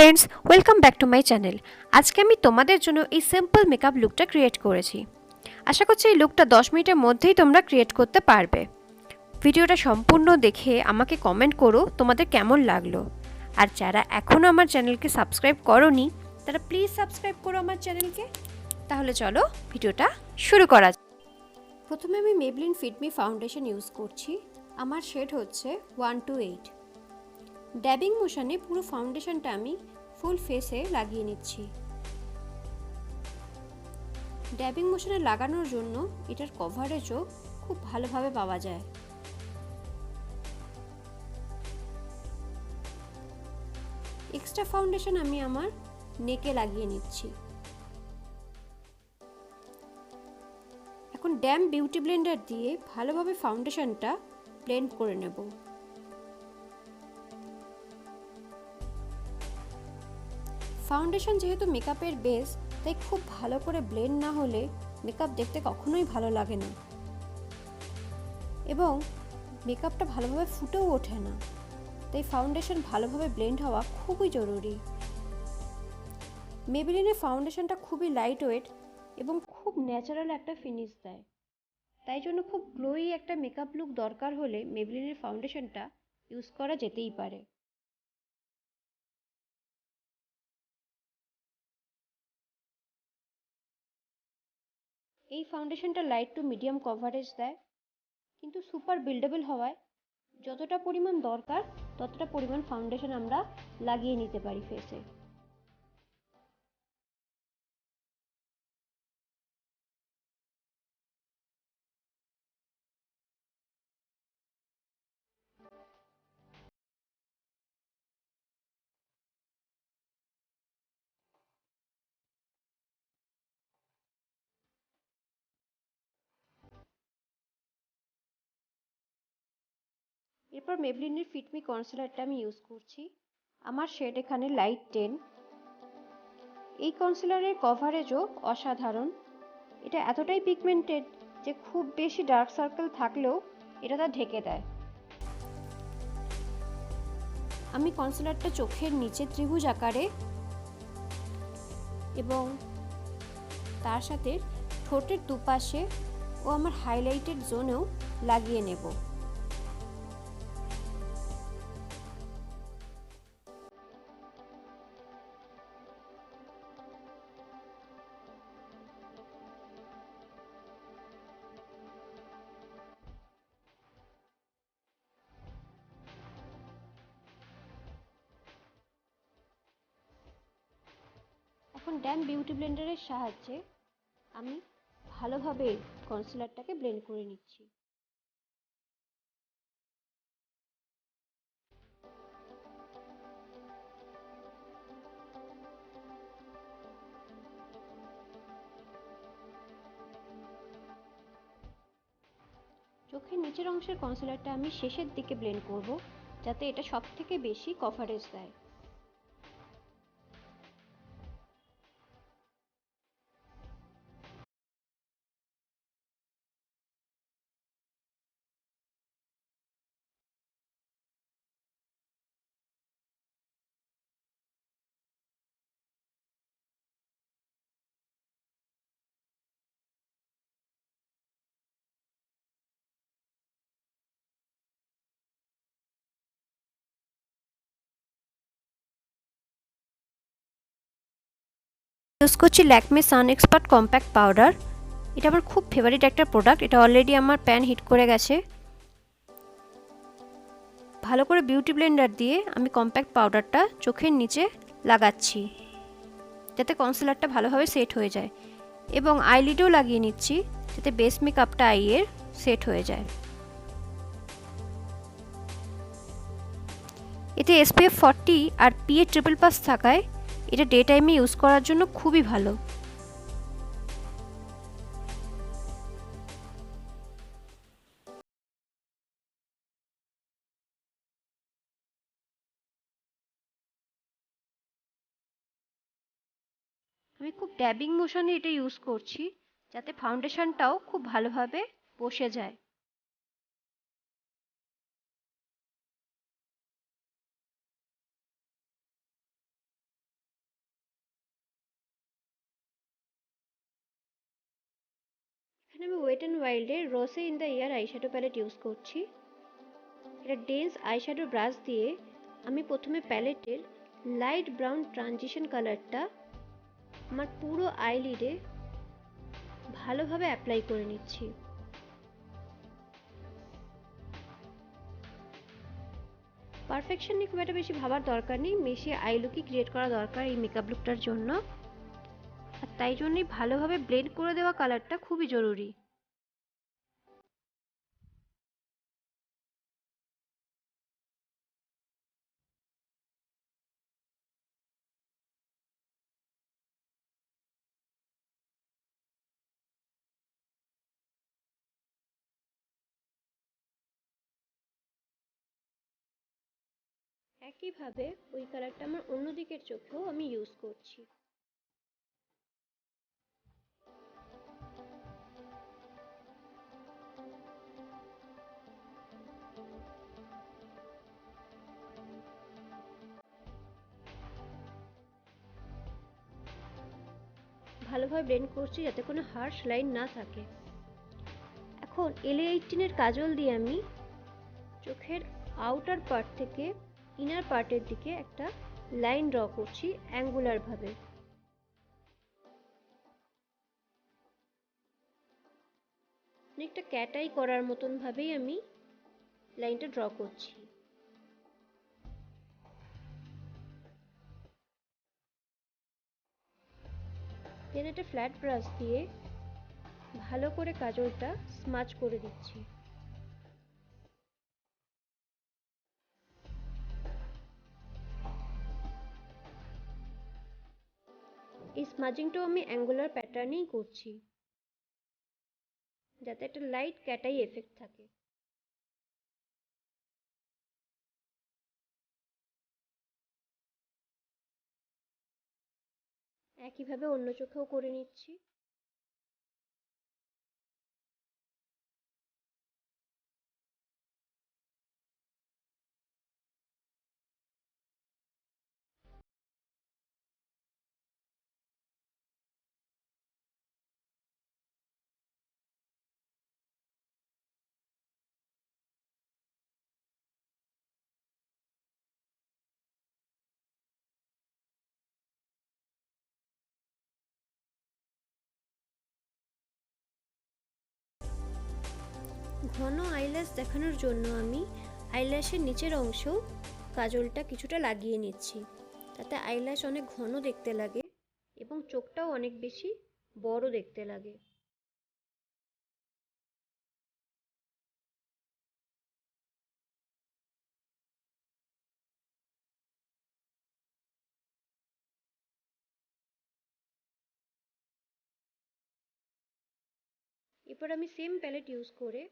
Friends, welcome back to my channel. আজকে আমি তোমাদের জন্য এই সিম্পল মেকআপ লুকটা ক্রিয়েট করেছি। আশা করছি এই লুকটা 10 মিনিটের মধ্যেই তোমরা ক্রিয়েট করতে পারবে। ভিডিওটা সম্পূর্ণ দেখে আমাকে কমেন্ট করো তোমাদের কেমন লাগলো। আর যারা এখনও আমার চ্যানেলকে সাবস্ক্রাইব করোনি তারা প্লিজ সাবস্ক্রাইব করো আমার চ্যানেলকে। তাহলে চলো ভিডিওটা শুরু করা যাক। প্রথমে আমি Maybelline fit me foundation use করছি। আমার শেড হচ্ছে 128। ড্যাবিং মোশনে পুরো ফাউন্ডেশনটা আমি ফুল ফেসে লাগিয়ে নিচ্ছি। ড্যাবিং মোশনে লাগানোর জন্য এটার কভারেজও খুব ভালোভাবে পাওয়া যায়। এক্সট্রা ফাউন্ডেশন আমি আমার নেকে লাগিয়ে নিচ্ছি। এখন ড্যাম বিউটি ব্লেন্ডার দিয়ে ভালোভাবে ফাউন্ডেশনটা ব্লেন্ড করে নেব। ফাউন্ডেশন যেহেতু মেকআপের বেস, তাই খুব ভালো করে ব্লেন্ড না হলে মেকআপ দেখতে কখনোই ভালো লাগে না এবং মেকআপটা ভালোভাবে ফুটেও ওঠে না। তাই ফাউন্ডেশন ভালোভাবে ব্লেন্ড হওয়া খুবই জরুরি। মেবেলিনের ফাউন্ডেশনটা খুবই লাইট ওয়েট এবং খুব ন্যাচারাল একটা ফিনিশ দেয়। তাই জন্য খুব গ্লোই একটা মেকআপ লুক দরকার হলে মেবেলিনের ফাউন্ডেশনটা ইউজ করা যেতেই পারে। এই ফাউন্ডেশনটা লাইট টু মিডিয়াম কভারেজ দেয়, কিন্তু সুপার বিল্ডেবল হওয়ায় যতটা পরিমাণ দরকার ততটা পরিমাণ ফাউন্ডেশন আমরা লাগিয়ে নিতে পারি ফেসে। এরপর মেবলিনের ফিট মি কনসিলারটা আমি ইউজ করছি। আমার শেড এখানে লাইট 10। এই কনসিলারের কভারেজও অসাধারণ। এটা এতটাই পিগমেন্টেড যে খুব বেশি ডার্ক সার্কেল থাকলেও এটা তা ঢেকে দেয়। আমি কনসিলারটা চোখের নিচে ত্রিভুজ আকারে এবং তার সাথে ঠোঁটের দুপাশে ও আমার হাইলাইটেড জোনেও লাগিয়ে নেব। এখন ড্যাম বিউটি ব্লেন্ডারের সাহায্যে আমি ভালোভাবে কনসিলারটাকে ব্লেন্ড করে নিচ্ছি। চোখের নিচের অংশের কনসিলারটা আমি শেষের দিকে ব্লেন্ড করব, যাতে এটা সবথেকে বেশি কভারেজ দেয়। ইউজ করছি ল্যাকমে সান এক্সপার্ট কম্প্যাক্ট পাউডার। এটা আমার খুব ফেভারিট একটা প্রোডাক্ট। এটা অলরেডি আমার প্যান হিট করে গেছে। ভালো করে বিউটি ব্লেন্ডার দিয়ে আমি কম্প্যাক্ট পাউডারটা চোখের নিচে লাগাচ্ছি, যাতে কনসিলারটা ভালোভাবে সেট হয়ে যায়, এবং আইলিডেও লাগিয়ে নিচ্ছি যাতে বেস মেকআপটা আইয়ের সেট হয়ে যায়। এতে SPF 40 আর PA ট্রিপল পাস থাকায় এটা ডে টাইমে ইউজ করার জন্য খুবই ভালো। আমি খুব ড্যাবিং মোশনে এটা ইউজ করছি, যাতে ফাউন্ডেশনটাও খুব ভালোভাবে বসে যায়। এখানে আমি ওয়েট অ্যান্ড ওয়াইল্ডের rose in the air eyeshadow palette use করছি। এটা ডেন্স আইশ্যাডো ব্রাশ দিয়ে আমি প্রথমে প্যালেটের লাইট ব্রাউন ট্রানজিশন কালারটা আমার পুরো আইলিডে ভালোভাবে অ্যাপ্লাই করে নিচ্ছি। পারফেকশন নিয়ে খুব একটা বেশি ভাবার দরকার নেই, মিশিয়ে আই লুকই ক্রিয়েট করা দরকার এই মেকআপ লুকটার জন্য। আর তাই জন্যই ভালোভাবে ব্লেন্ড করে দেওয়া কালারটা খুবই জরুরি। একইভাবে ওই কালারটা আমার অন্য দিকের চোখেও আমি ইউজ করছি। ভালোভাবে ব্লেন্ড করছি যাতে কোনো হার্শ লাইন না থাকে। এখন LA18 এর কাজল দিয়ে আমি চোখের আউটার পার্ট থেকে ইনার পার্টের দিকে একটা লাইন ড্র করছি অ্যাঙ্গুলার ভাবে। অনেকটা ক্যাট আই করার মতন ভাবেই আমি লাইনটা ড্র করছি। দেন একটা ফ্ল্যাট ব্রাশ দিয়ে ভালো করে কাজলটা স্মাচ করে দিচ্ছি। এই স্মাজিংটাও আমি অ্যাঙ্গুলার প্যাটার্নেই করছি যাতে একটা লাইট ক্যাটাই এফেক্ট থাকে। একইভাবে অন্য চোখেও করে নিচ্ছি। ঘন আইল্যাশ দেখানোর জন্য আমি আইল্যাশের নিচের অংশেও কাজলটা কিছুটা লাগিয়ে নিচ্ছি, তাতে আইল্যাশ অনেক ঘন দেখতে লাগে এবং চোখটাও অনেক বেশি বড় দেখতে লাগে। এরপর আমি সেম প্যালেট ইউজ করে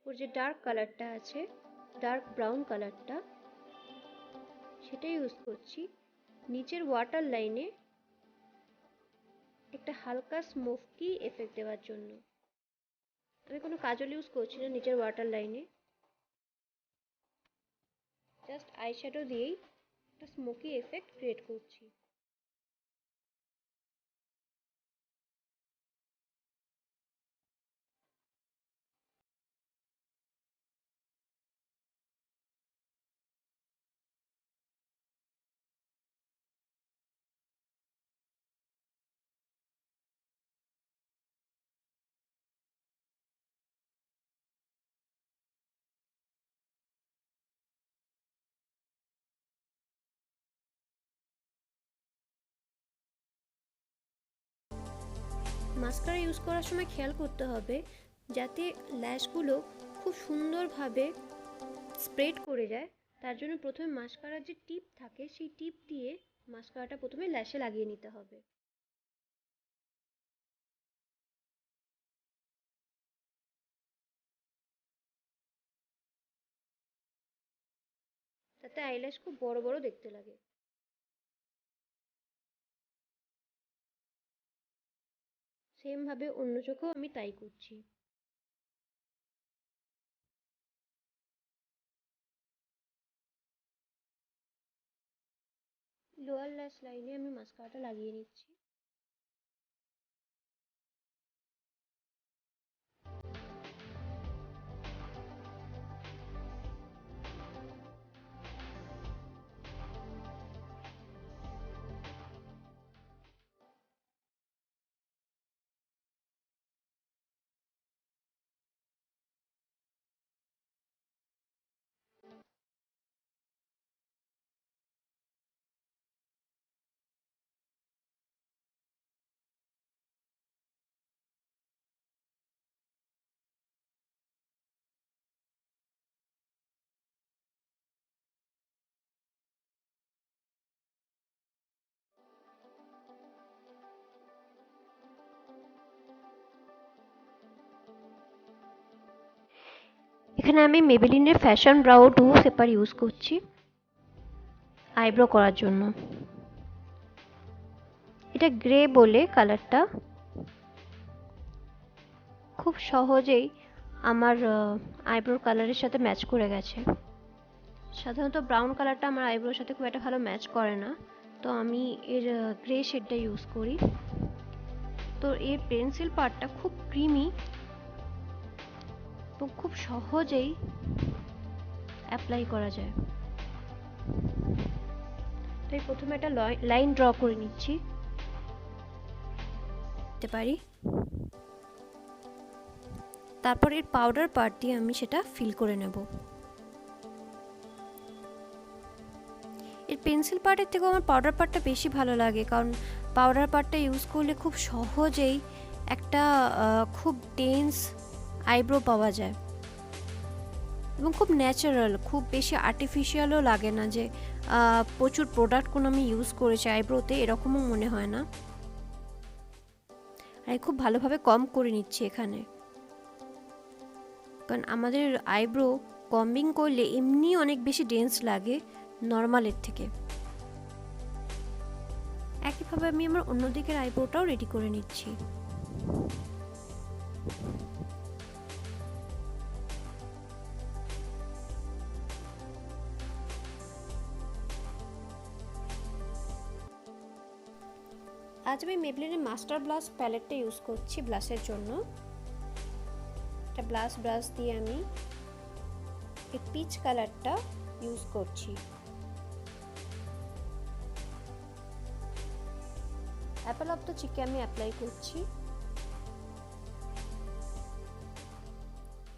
ওর যে ডার্ক কালারটা আছে, ডার্ক ব্রাউন কালারটা, সেটা ইউজ করছি নিচের ওয়াটার লাইনে একটা হালকা স্মোকি এফেক্ট দেওয়ার জন্য। আমি কোনো কাজল ইউজ করছি না নিচের ওয়াটার লাইনে, জাস্ট আইশ্যাডো দিয়েই একটা স্মোকি এফেক্ট ক্রিয়েট করছি। মাস্কারা ইউজ করার সময় খেয়াল করতে হবে যাতে ল্যাশগুলো খুব সুন্দরভাবে স্প্রেড করে যায়। তার জন্য প্রথমে মাস্কারার যে টিপ থাকে সেই টিপ দিয়ে মাস্কারাটা প্রথমে ল্যাশে লাগিয়ে নিতে হবে। তাতে আইল্যাশ খুব বড় বড় দেখতে লাগে। সেম ভাবে অন্য চোখেও আমি তাই করছি। লোয়ার ল্যাশ লাইনে আমি মাস্কারাটা লাগিয়ে নিচ্ছি। এখানে আমি মেবেলিনের fashion brow duo paper use করছি আইব্রো করার জন্য। এটা গ্রে বলে কালারটা খুব সহজেই আমার আইব্রোর কালারের সাথে ম্যাচ করে গেছে। সাধারণত ব্রাউন কালারটা আমার আইব্রোর সাথে খুব একটা ভালো ম্যাচ করে না, তো আমি এর গ্রে শেডটা ইউজ করি। তো এর পেন্সিল পার্টটা খুব ক্রিমি এবং খুব সহজেই অ্যাপ্লাই করা যায়। তাই প্রথমে একটা লাইন ড্র করে নিচ্ছি পারি, তারপর এর পাউডার পার্ট দিয়ে আমি সেটা ফিল করে নেব। এর পেন্সিল পার্টের থেকে আমার পাউডার পার্টটা বেশি ভালো লাগে, কারণ পাউডার পার্টটা ইউজ করলে খুব সহজেই একটা খুব ডেন্স আইব্রো পাওয়া যায় এবং খুব ন্যাচারাল, খুব বেশি আর্টিফিশিয়ালও লাগে না যে প্রচুর প্রোডাক্ট কোনো আমি ইউজ করেছি আইব্রোতে, এরকমও মনে হয় না। আর খুব ভালোভাবে কম করে নিচ্ছি এখানে, কারণ আমাদের আইব্রো কম্বিং করলে এমনি অনেক বেশি ডেন্স লাগে নর্মালের থেকে। একইভাবে আমি আমার অন্য দিকের আইব্রোটাও রেডি করে নিচ্ছি। আজ আমি মেবলিনের মাস্টার ব্লাশ প্যালেটটা ইউজ করছি ব্লাশের জন্য। একটা ব্রাশ দিয়ে আমি এই পিচ কালারটা ইউজ করছি। অ্যাপেল অফ দ্য চিকে আমি অ্যাপ্লাই করছি,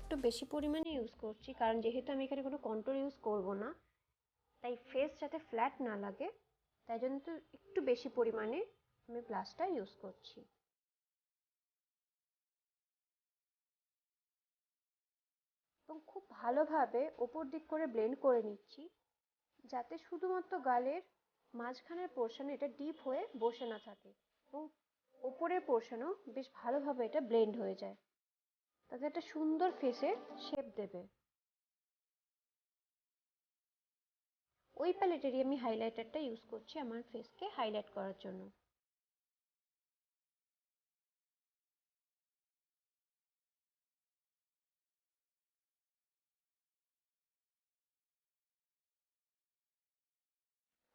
একটু বেশি পরিমাণে ইউজ করছি, কারণ যেহেতু আমি এখানে কোনো কন্ট্রোল ইউজ করব না, তাই ফেস যাতে ফ্ল্যাট না লাগে, তাই জন্য তো একটু বেশি পরিমাণে আমি ব্লাশটা ইউজ করছি। এবং খুব ভালোভাবে ওপর দিক করে ব্লেন্ড করে নিচ্ছি, যাতে শুধুমাত্র গালের মাঝখানের পোর্শনে এটা ডিপ হয়ে বসে না থাকে এবং ওপরের পোর্শনও বেশ ভালোভাবে এটা ব্লেন্ড হয়ে যায়, তাতে একটা সুন্দর ফেসের শেপ দেবে। ওই প্যালেটেরই আমি হাইলাইটারটা ইউজ করছি আমার ফেসকে হাইলাইট করার জন্য।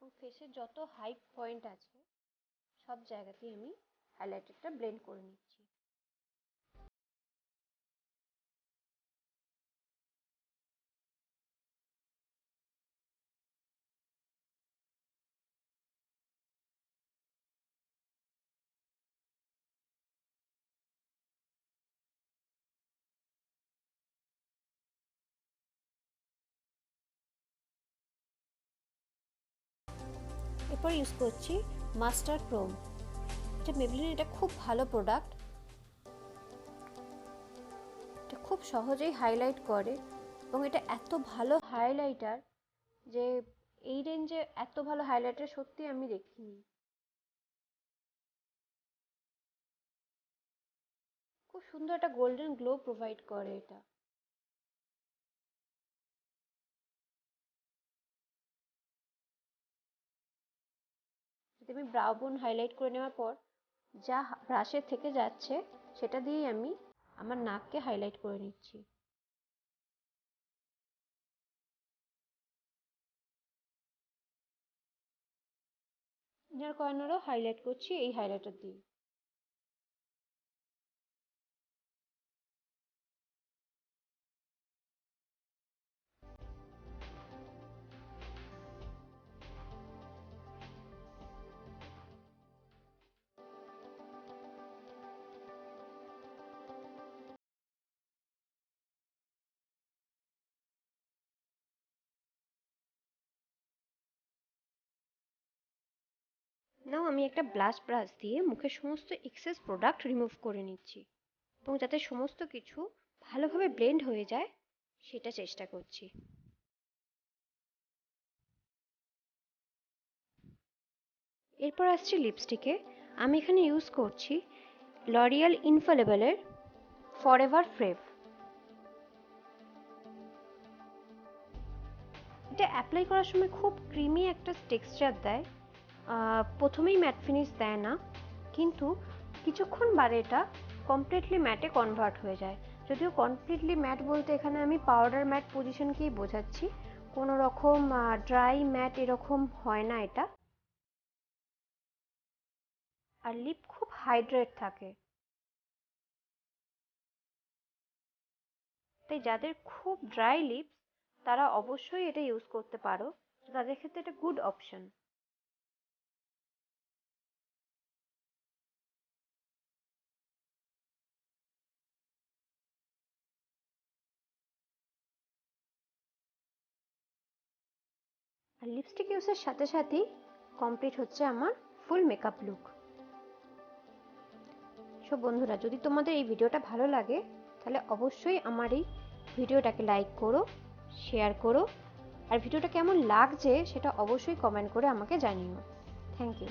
এবং ফেসের যত হাই পয়েন্ট আছে সব জায়গাতেই আমি হাইলাইটারটা ব্লেন্ড করে নিচ্ছি। এরপর ইউজ করছি মাস্টার ক্রোম। এটা মেবলিনের এটা খুব ভালো প্রোডাক্ট, এটা খুব সহজেই হাইলাইট করে এবং এটা এত ভালো হাইলাইটার যে এই রেঞ্জে এত ভালো হাইলাইটার সত্যি আমি দেখিনি। খুব সুন্দর একটা গোল্ডেন গ্লো প্রোভাইড করে এটা। যদি আমি ব্রাউ বোন হাইলাইট করে নেওয়ার পর যা ব্রাশের থেকে যাচ্ছে সেটা দিয়েই আমি আমার নাককে হাইলাইট করে নিচ্ছি। ইনার কর্নারও হাইলাইট করছি এই হাইলাইটার দিয়ে। নাও আমি একটা ব্রাশ দিয়ে মুখের সমস্ত এক্সেস প্রোডাক্ট রিমুভ করে নিচ্ছি এবং যাতে সমস্ত কিছু ভালোভাবে ব্লেন্ড হয়ে যায় সেটা চেষ্টা করছি। এরপর আসছি লিপস্টিকে। আমি এখানে ইউজ করছি লরিয়াল ইনফ্যালেবলের ফরএভার ফ্রেভ। এটা অ্যাপ্লাই করার সময় খুব ক্রিমি একটা টেক্সচার দেয়, প্রথমেই ম্যাট ফিনিশ দেয় না, কিন্তু কিছুক্ষণ বাদে এটা কমপ্লিটলি ম্যাটে কনভার্ট হয়ে যায়। যদিও কমপ্লিটলি ম্যাট বলতে এখানে আমি পাউডার ম্যাট পজিশনকেই বোঝাচ্ছি, কোনো রকম ড্রাই ম্যাট এরকম হয় না এটা। আর লিপ খুব হাইড্রেট থাকে, তাই যাদের খুব ড্রাই লিপস তারা অবশ্যই এটা ইউজ করতে পারো, তাদের ক্ষেত্রে এটা গুড অপশন। আর লিপস্টিক ইউজের সাথে সাথেই কমপ্লিট হচ্ছে আমার ফুল মেকআপ লুক। সো বন্ধুরা, যদি তোমাদের এই ভিডিওটা ভালো লাগে তাহলে অবশ্যই আমার এই ভিডিওটাকে লাইক করো, শেয়ার করো, আর ভিডিওটা কেমন লাগছে সেটা অবশ্যই কমেন্ট করে আমাকে জানিও। Thank you.